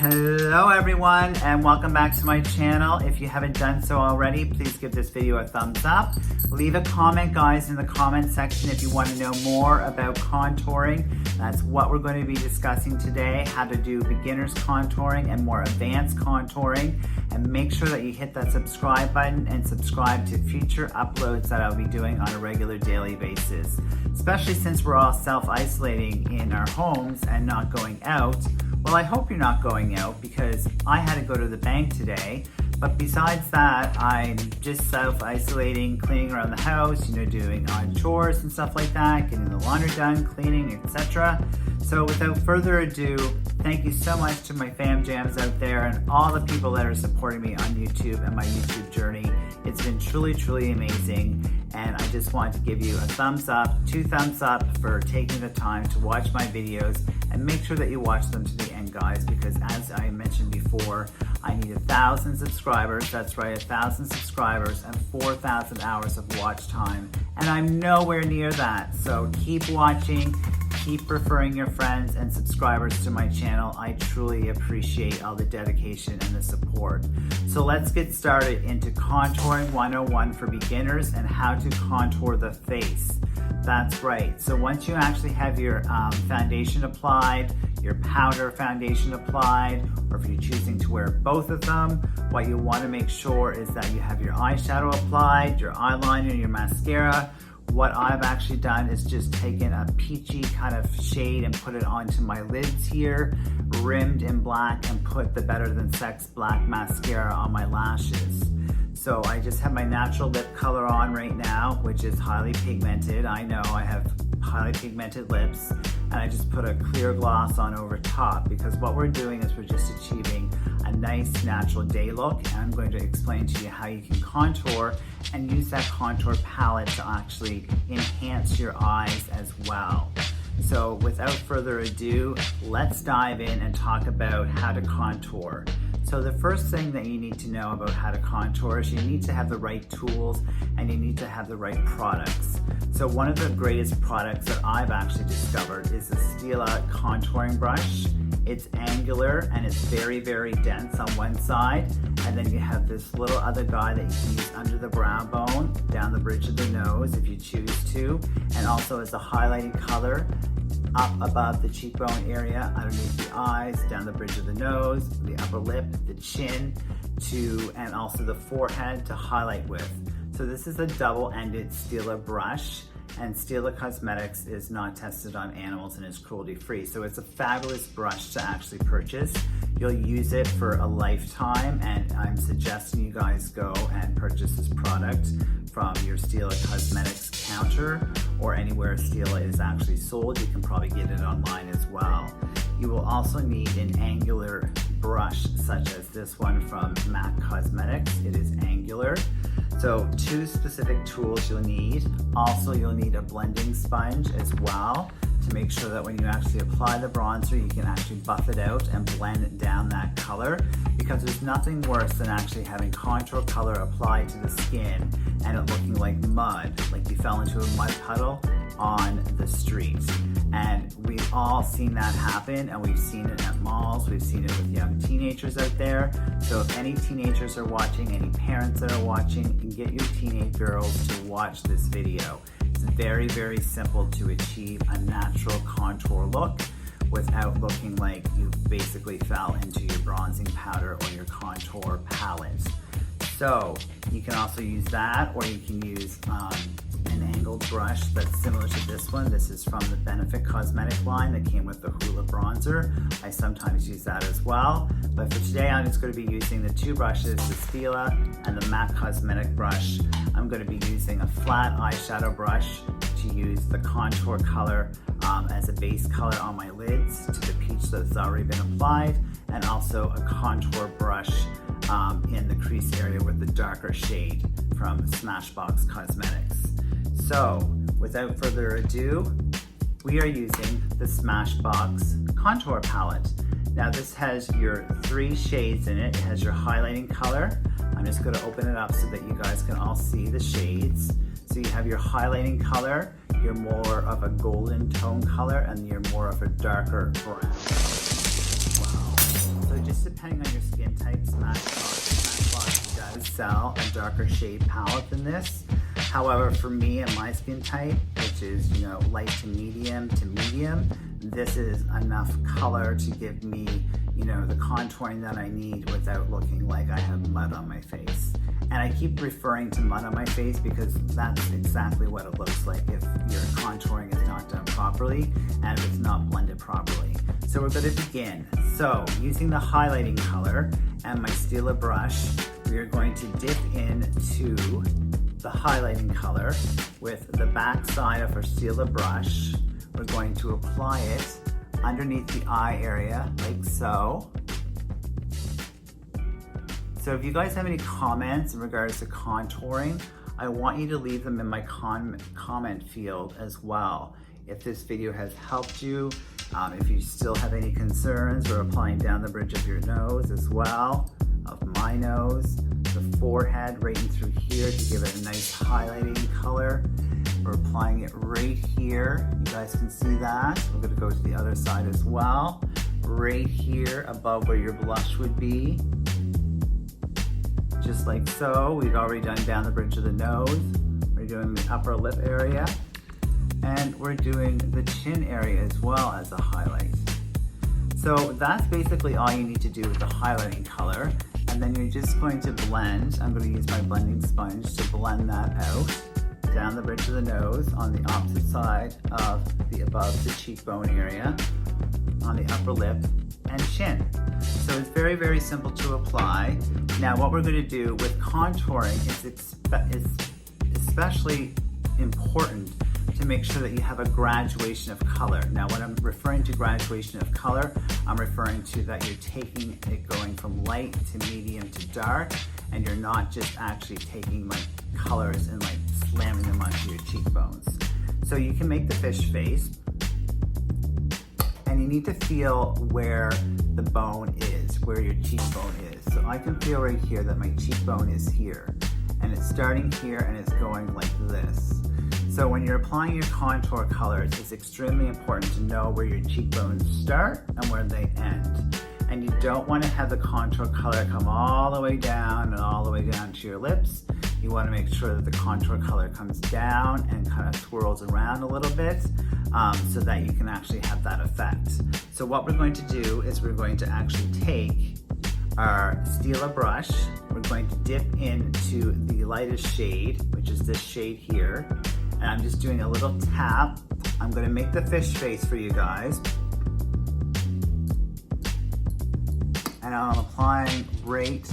Hello everyone and welcome back to my channel. If you haven't done so already, please give this video a thumbs up. Leave a comment, guys, in the comment section if you want to know more about contouring. That's what we're going to be discussing today, how to do beginners contouring and more advanced contouring. And make sure that you hit that subscribe button and subscribe to future uploads that I'll be doing on a regular daily basis. Especially since we're all self-isolating in our homes and not going out. Well, I hope you're not going out because I had to go to the bank today. But besides that, I'm just self-isolating, cleaning around the house, doing odd chores and stuff like that, getting the laundry done, cleaning, etc. So without further ado, thank you so much to my fam jams out there and all the people that are supporting me on YouTube and my YouTube journey. It's been truly, truly amazing. And I just want to give you a thumbs up, 2 thumbs up for taking the time to watch my videos, and make sure that you watch them to the end, guys, because as I mentioned before, I need 1,000 subscribers. That's right, 1,000 subscribers and 4,000 hours of watch time. And I'm nowhere near that. So keep watching, keep referring your friends and subscribers to my channel. I truly appreciate all the dedication and the support. So let's get started into Contouring 101 for beginners and how to contour the face. That's right. So once you actually have your foundation applied, your powder foundation applied, or if you're choosing to wear both of them, what you want to make sure is that you have your eyeshadow applied, your eyeliner, your mascara. What I've actually done is just taken a peachy kind of shade and put it onto my lids here, rimmed in black, and put the Better Than Sex black mascara on my lashes. So I just have my natural lip color on right now, which is highly pigmented. I know I have highly pigmented lips, and I just put a clear gloss on over top because what we're doing is we're just achieving a nice natural day look, and I'm going to explain to you how you can contour and use that contour palette to actually enhance your eyes as well. So without further ado, let's dive in and talk about how to contour. So the first thing that you need to know about how to contour is you need to have the right tools and you need to have the right products. So one of the greatest products that I've actually discovered is the Stila contouring brush. It's angular and it's very, very dense on one side. And then you have this little other guy that you can use under the brow bone, down the bridge of the nose if you choose to, and also as a highlighting color up above the cheekbone area, underneath the eyes, down the bridge of the nose, the upper lip, the chin, and also the forehead to highlight with. So this is a double-ended Stila brush, and Stila Cosmetics is not tested on animals and is cruelty-free. So it's a fabulous brush to actually purchase. You'll use it for a lifetime, and I'm suggesting you guys go and purchase this product from your Stila Cosmetics counter or anywhere Stila is actually sold. You can probably get it online as well. You will also need an angular brush such as this one from MAC Cosmetics. It is angular. So 2 specific tools you'll need. Also, you'll need a blending sponge as well to make sure that when you actually apply the bronzer, you can actually buff it out and blend down that color, because there's nothing worse than actually having contour color applied to the skin and it looking like mud, like you fell into a mud puddle on the street. And we've all seen that happen, and we've seen it at malls, we've seen it with young teenagers out there. So if any teenagers are watching, any parents that are watching, you can get your teenage girls to watch this video. It's very, very simple to achieve a natural contour look without looking like you basically fell into your bronzing powder or your contour palette. So you can also use that, or you can use an angled brush that's similar to this one. This is from the Benefit Cosmetic line that came with the Hula bronzer. I sometimes use that as well. But for today, I'm just going to be using the 2 brushes, the Stila and the MAC Cosmetic brush. I'm going to be using a flat eyeshadow brush to use the contour color as a base color on my lids to the peach that's already been applied, and also a contour brush in the crease area with the darker shade from Smashbox Cosmetics. So without further ado, we are using the Smashbox Contour Palette. Now this has your 3 shades in it. It has your highlighting color. I'm just going to open it up so that you guys can all see the shades. So you have your highlighting color, you're more of a golden tone color, and you're more of a darker brown. Wow. So just depending on your skin type, Smashbox does sell a darker shade palette than this. However, for me and my skin type, which is, you know, light to medium, this is enough color to give me, you know, the contouring that I need without looking like I have mud on my face. And I keep referring to mud on my face because that's exactly what it looks like if your contouring is not done properly and if it's not blended properly. So we're going to begin. So using the highlighting color and my Stila brush, we are going to dip into the highlighting color with the back side of our Stila brush. We're going to apply it underneath the eye area like so. So if you guys have any comments in regards to contouring, I want you to leave them in my comment field as well. If this video has helped you, if you still have any concerns, we're applying down the bridge of your nose as well, of my nose, the forehead, right in through here to give it a nice highlighting color. We're applying it right here. You guys can see that. We're going to go to the other side as well. Right here above where your blush would be. Just like so. We've already done down the bridge of the nose. We're doing the upper lip area. And we're doing the chin area as well as a highlight. So that's basically all you need to do with the highlighting color. And then you're just going to blend. I'm going to use my blending sponge to blend that out down the bridge of the nose on the opposite side of the above the cheekbone area, on the upper lip and chin. So it's very, very simple to apply. Now what we're going to do with contouring is especially important to make sure that you have a graduation of color. Now when I'm referring to graduation of color, I'm referring to that you're taking it going from light to medium to dark, and you're not just actually taking my colors and like slamming them onto your cheekbones. So you can make the fish face, and you need to feel where the bone is, where your cheekbone is. So I can feel right here that my cheekbone is here, and it's starting here and it's going like this. So when you're applying your contour colors, it's extremely important to know where your cheekbones start and where they end. And you don't want to have the contour color come all the way down and all the way down to your lips. You want to make sure that the contour color comes down and kind of swirls around a little bit so that you can actually have that effect. So what we're going to do is we're going to actually take our Stila brush, we're going to dip into the lightest shade, which is this shade here, and I'm just doing a little tap. I'm going to make the fish face for you guys. And I'm applying right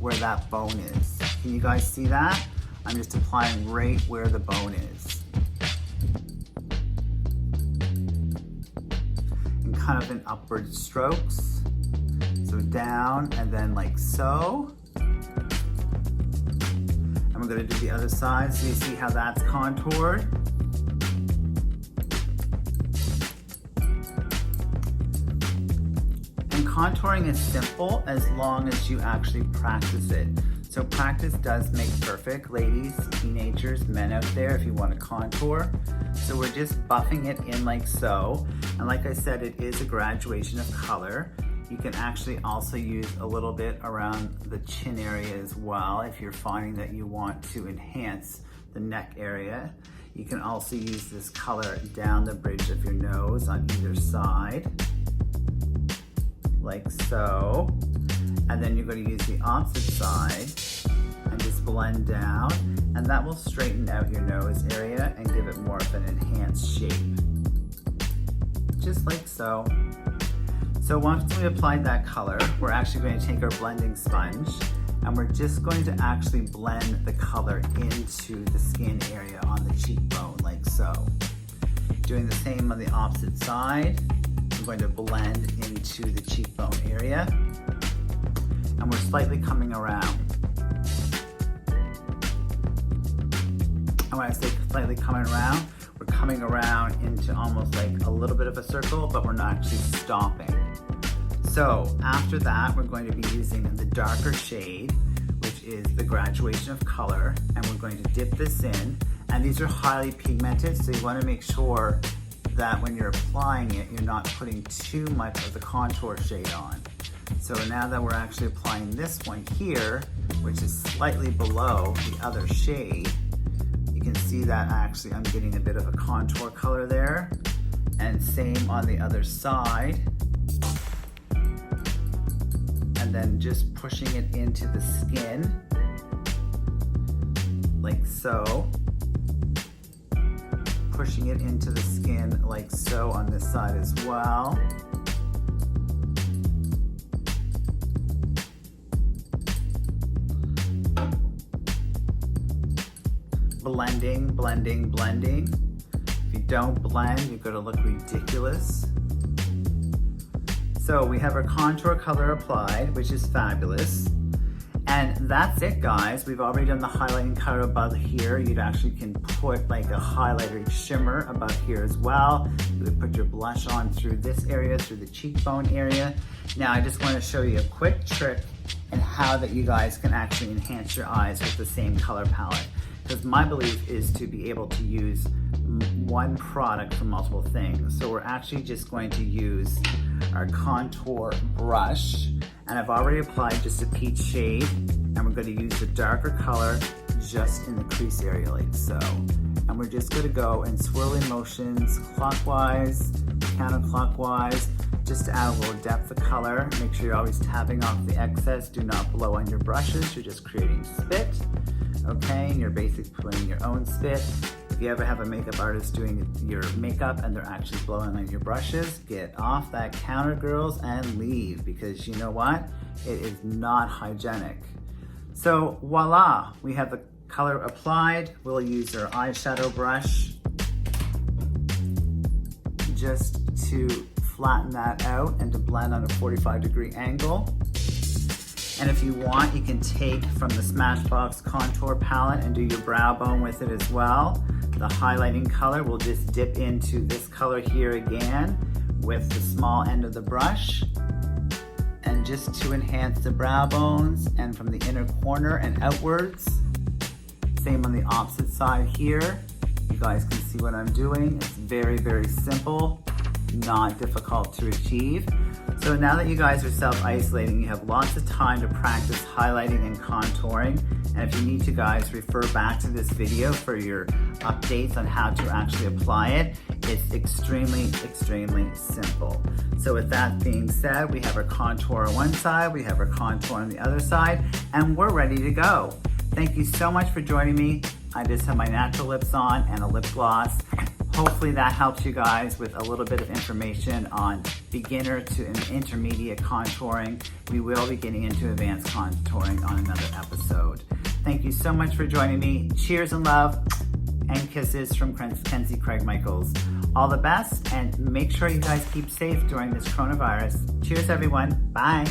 where that bone is. Can you guys see that? I'm just applying right where the bone is. And kind of in upward strokes. So down and then like so. And we're going to do the other side so you see how that's contoured. Contouring is simple as long as you actually practice it. So practice does make perfect, ladies, teenagers, men out there, if you want to contour. So we're just buffing it in like so. And like I said, it is a graduation of color. You can actually also use a little bit around the chin area as well if you're finding that you want to enhance the neck area. You can also use this color down the bridge of your nose on either side, like so. And then you're going to use the opposite side and just blend down, and that will straighten out your nose area and give it more of an enhanced shape. Just like so. So once we applied that color, we're actually going to take our blending sponge and we're just going to actually blend the color into the skin area on the cheekbone, like so. Doing the same on the opposite side. I'm going to blend into the cheekbone area, and we're slightly coming around. And when I say slightly coming around, we're coming around into almost like a little bit of a circle, but we're not actually stopping. So after that, we're going to be using the darker shade, which is the graduation of color, and we're going to dip this in. And these are highly pigmented, so you want to make sure that when you're applying it, you're not putting too much of the contour shade on. So now that we're actually applying this one here, which is slightly below the other shade, you can see that actually I'm getting a bit of a contour color there. And same on the other side. And then just pushing it into the skin, like so. Pushing it into the skin like so on this side as well. Blending, blending, blending. If you don't blend, you're gonna look ridiculous. So we have our contour color applied, which is fabulous. And that's it, guys. We've already done the highlighting color above here. You actually can put like a highlighter shimmer above here as well. You would put your blush on through this area, through the cheekbone area. Now I just want to show you a quick trick and how that you guys can actually enhance your eyes with the same color palette. Because my belief is to be able to use one product for multiple things. So we're actually just going to use our contour brush, and I've already applied just a peach shade, and we're going to use the darker color just in the crease area like so. And we're just going to go in swirling motions, clockwise, counterclockwise, just to add a little depth of color. Make sure you're always tapping off the excess. Do not blow on your brushes. You're just creating spit. Okay, and you're basically putting your own spit. If you ever have a makeup artist doing your makeup and they're actually blowing on your brushes, get off that counter, girls, and leave, because you know what? It is not hygienic. So voila, we have the color applied. We'll use our eyeshadow brush just to flatten that out and to blend on a 45-degree angle. And if you want, you can take from the Smashbox Contour Palette and do your brow bone with it as well. The highlighting color will just dip into this color here again with the small end of the brush. And just to enhance the brow bones and from the inner corner and outwards. Same on the opposite side here. You guys can see what I'm doing. It's very, very simple, not difficult to achieve. So now that you guys are self-isolating, you have lots of time to practice highlighting and contouring. And if you need to, guys, refer back to this video for your updates on how to actually apply it. It's extremely, extremely simple. So with that being said, we have our contour on one side, we have our contour on the other side, and we're ready to go. Thank you so much for joining me. I just have my natural lips on and a lip gloss. Hopefully that helps you guys with a little bit of information on beginner to intermediate contouring. We will be getting into advanced contouring on another episode. Thank you so much for joining me. Cheers and love and kisses from Kenzie Craig Michaels. All the best, and make sure you guys keep safe during this coronavirus. Cheers, everyone. Bye.